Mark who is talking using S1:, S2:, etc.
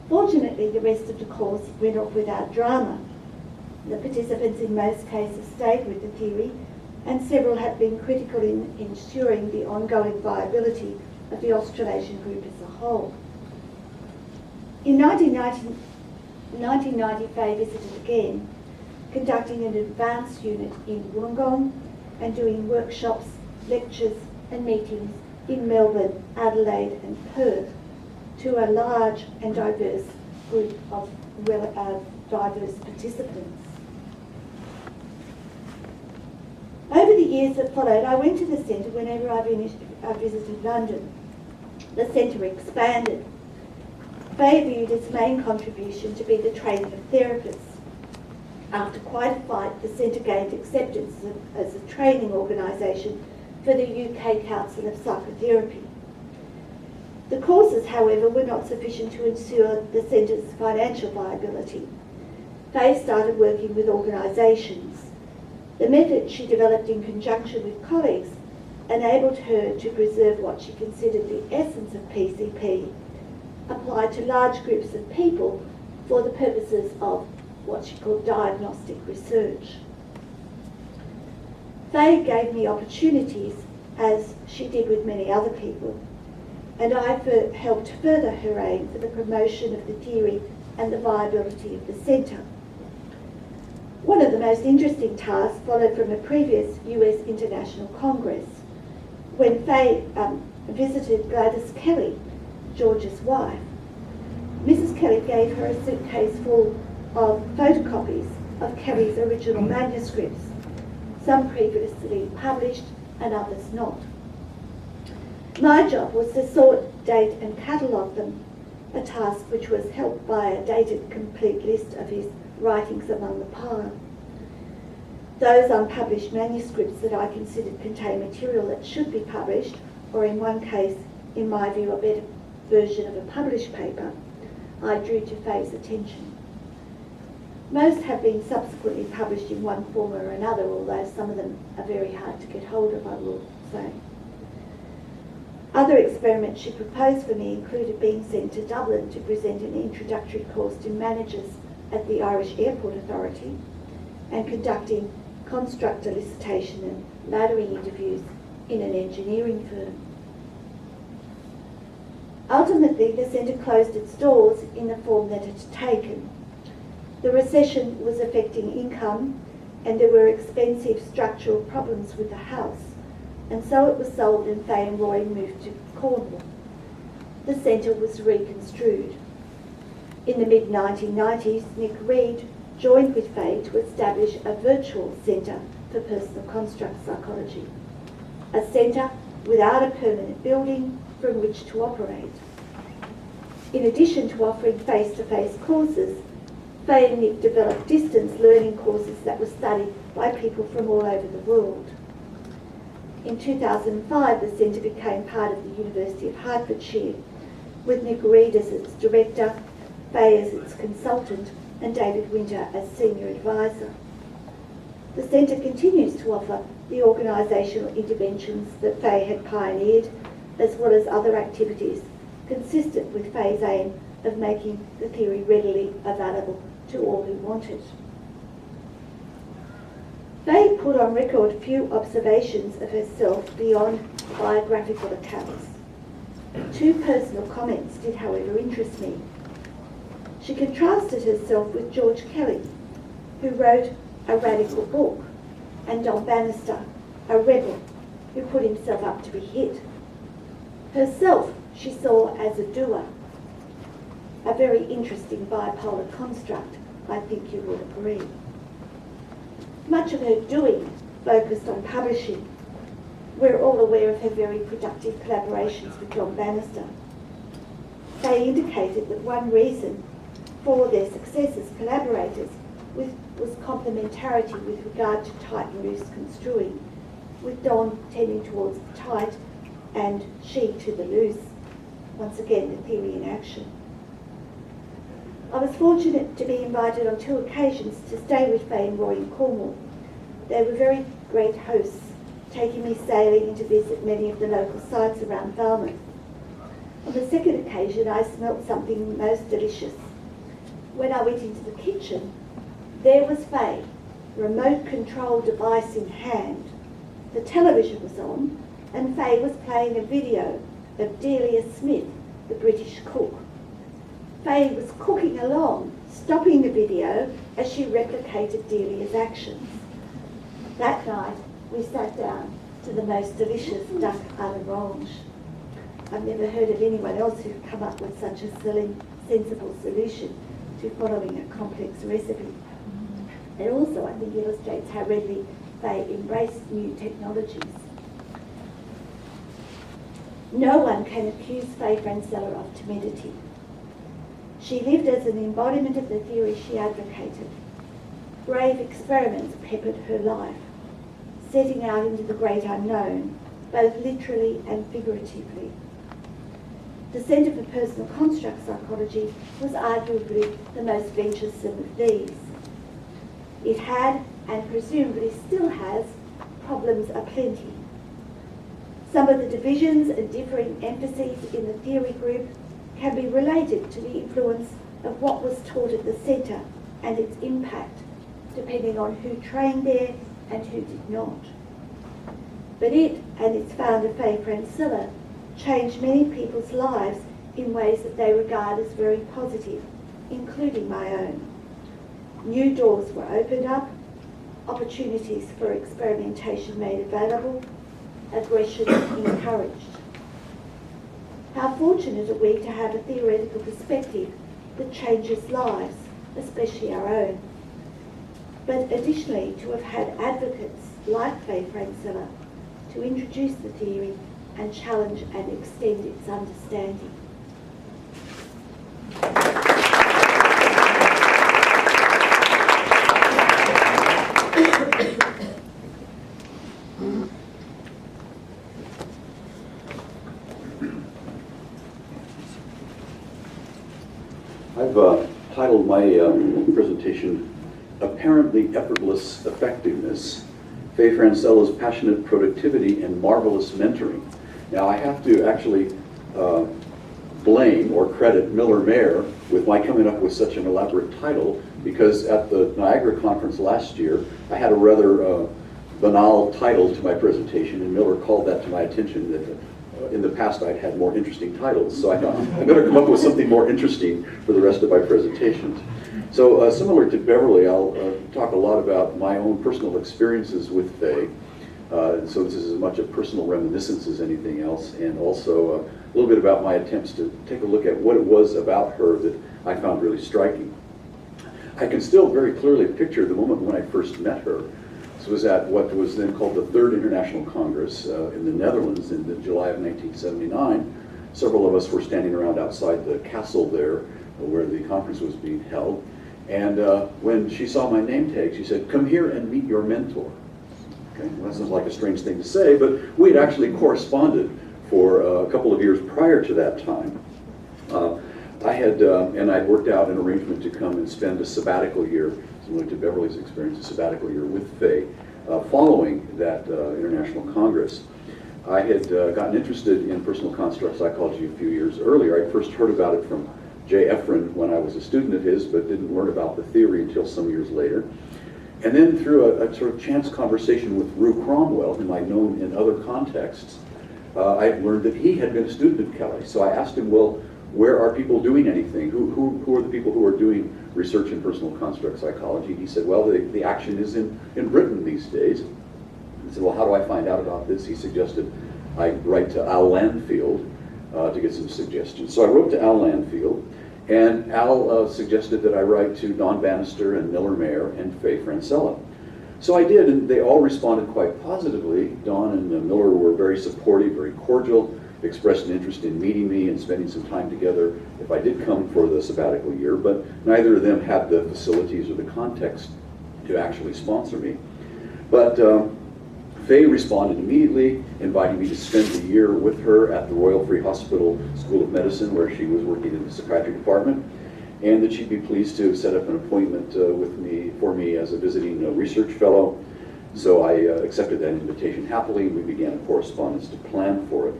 S1: Fortunately, the rest of the course went off without drama. The participants in most cases stayed with the theory, and several have been critical in ensuring the ongoing viability of the Australasian group as a whole. In 1990, Fay visited again, conducting an advanced unit in Wollongong and doing workshops, lectures and meetings in Melbourne, Adelaide and Perth to a large and diverse group of diverse participants. Over the years that followed, I went to the centre whenever I visited London. The centre expanded. Fay viewed its main contribution to be the training of therapists. After quite a fight, the centre gained acceptance as a training organisation for the UK Council of Psychotherapy. The courses, however, were not sufficient to ensure the centre's financial viability. Fay started working with organisations. The method she developed in conjunction with colleagues enabled her to preserve what she considered the essence of PCP, applied to large groups of people for the purposes of what she called diagnostic research. Fay gave me opportunities, as she did with many other people, and I helped further her aim for the promotion of the theory and the viability of the centre. One of the most interesting tasks followed from a previous US International Congress, when Fay visited Gladys Kelly, George's wife. Mrs. Kelly gave her a suitcase full of photocopies of Kelly's original manuscripts, some previously published and others not. My job was to sort, date and catalogue them, a task which was helped by a dated complete list of his writings among the pile. Those unpublished manuscripts that I considered contain material that should be published, or in one case, in my view, a better version of a published paper, I drew to Fay's attention. Most have been subsequently published in one form or another, although some of them are very hard to get hold of, I will say. Other experiments she proposed for me included being sent to Dublin to present an introductory course to managers at the Irish Airport Authority and conducting construct elicitation and laddering interviews in an engineering firm. Ultimately, the centre closed its doors in the form that it had taken. The recession was affecting income and there were expensive structural problems with the house, and so it was sold and Fay and Roy moved to Cornwall. The centre was reconstrued. In the mid-1990s, Nick Reed joined with Fay to establish a virtual centre for personal construct psychology, a centre without a permanent building from which to operate. In addition to offering face-to-face courses, Fay and Nick developed distance learning courses that were studied by people from all over the world. In 2005, the centre became part of the University of Hertfordshire, with Nick Reed as its director, Fay as its consultant, and David Winter as senior advisor. The centre continues to offer the organisational interventions that Fay had pioneered, as well as other activities consistent with Fay's aim of making the theory readily available to all who want it. Fay put on record few observations of herself beyond biographical accounts. Two personal comments did, however, interest me. She contrasted herself with George Kelly, who wrote a radical book, and Don Bannister, a rebel who put himself up to be hit. Herself she saw as a doer, a very interesting bipolar construct, I think you would agree. Much of her doing focused on publishing. We're all aware of her very productive collaborations with Don Bannister. They indicated that one reason for their success as collaborators was complementarity with regard to tight and loose construing, with Don tending towards the tight and she to the loose. Once again, the theory in action. I was fortunate to be invited on 2 occasions to stay with Fay and Roy in Cornwall. They were very great hosts, taking me sailing and to visit many of the local sites around Falmouth. On the second occasion, I smelt something most delicious. When I went into the kitchen, there was Fay, remote control device in hand. The television was on, and Fay was playing a video of Delia Smith, the British cook. Fay was cooking along, stopping the video as she replicated Delia's actions. That night, we sat down to the most delicious duck à l'orange. I've never heard of anyone else who'd come up with such a sensible solution to following a complex recipe. It also, I think, illustrates how readily they embrace new technologies. No one can accuse Fay03 of timidity. She lived as an embodiment of the theory she advocated. Brave experiments peppered her life, setting out into the great unknown, both literally and figuratively. The Centre for Personal Construct Psychology was arguably the most venturesome of these. It had, and presumably still has, problems aplenty. Some of the divisions and differing emphases in the theory group can be related to the influence of what was taught at the centre and its impact, depending on who trained there and who did not. But it and its founder Fay03 changed many people's lives in ways that they regard as very positive, including my own. New doors were opened up, opportunities for experimentation made available, aggression encouraged. How fortunate are we to have a theoretical perspective that changes lives, especially our own. But additionally, to have had advocates like Fay03 to introduce the theory and challenge and extend its understanding.
S2: I've titled my presentation, Apparently Effortless Effectiveness, Fay03's Passionate Productivity and Marvelous Mentoring. Now I have to actually blame or credit Miller-Mayer with my coming up with such an elaborate title, because at the Niagara conference last year, I had a rather banal title to my presentation, and Miller called that to my attention that in the past I'd had more interesting titles. So I thought, I better come up with something more interesting for the rest of my presentations. So similar to Beverly, I'll talk a lot about my own personal experiences with Fay. So this is as much a personal reminiscence as anything else, and also a little bit about my attempts to take a look at what it was about her that I found really striking. I can still very clearly picture the moment when I first met her. This was at what was then called the Third International Congress in the Netherlands in July of 1979. Several of us were standing around outside the castle there where the conference was being held. And when she saw my name tag, she said, "Come here and meet your mentor." Okay, well, that sounds like a strange thing to say, but we had actually corresponded for a couple of years prior to that time. I had, and I'd worked out an arrangement to come and spend a sabbatical year, similar to Beverly's experience, a sabbatical year with Fay, following that International Congress. I had gotten interested in personal construct psychology a few years earlier. I first heard about it from Jay Efron when I was a student of his, but didn't learn about the theory until some years later. And then through a sort of chance conversation with Rue Cromwell, whom I'd known in other contexts, I learned that he had been a student at Kelly. So I asked him, well, where are people doing anything? Who are the people who are doing research in personal construct psychology? He said, well, the action is in Britain these days. I said, well, how do I find out about this? He suggested I write to Al Landfield to get some suggestions. So I wrote to Al Landfield, and Al suggested that I write to Don Bannister and Miller-Mayer and Fay03. So I did, and they all responded quite positively. Don and Miller were very supportive, very cordial, expressed an interest in meeting me and spending some time together if I did come for the sabbatical year, but neither of them had the facilities or the context to actually sponsor me. But Fay responded immediately, inviting me to spend the year with her at the Royal Free Hospital School of Medicine, where she was working in the psychiatry department, and that she'd be pleased to set up an appointment for me as a visiting research fellow. So I accepted that invitation happily, and we began a correspondence to plan for it.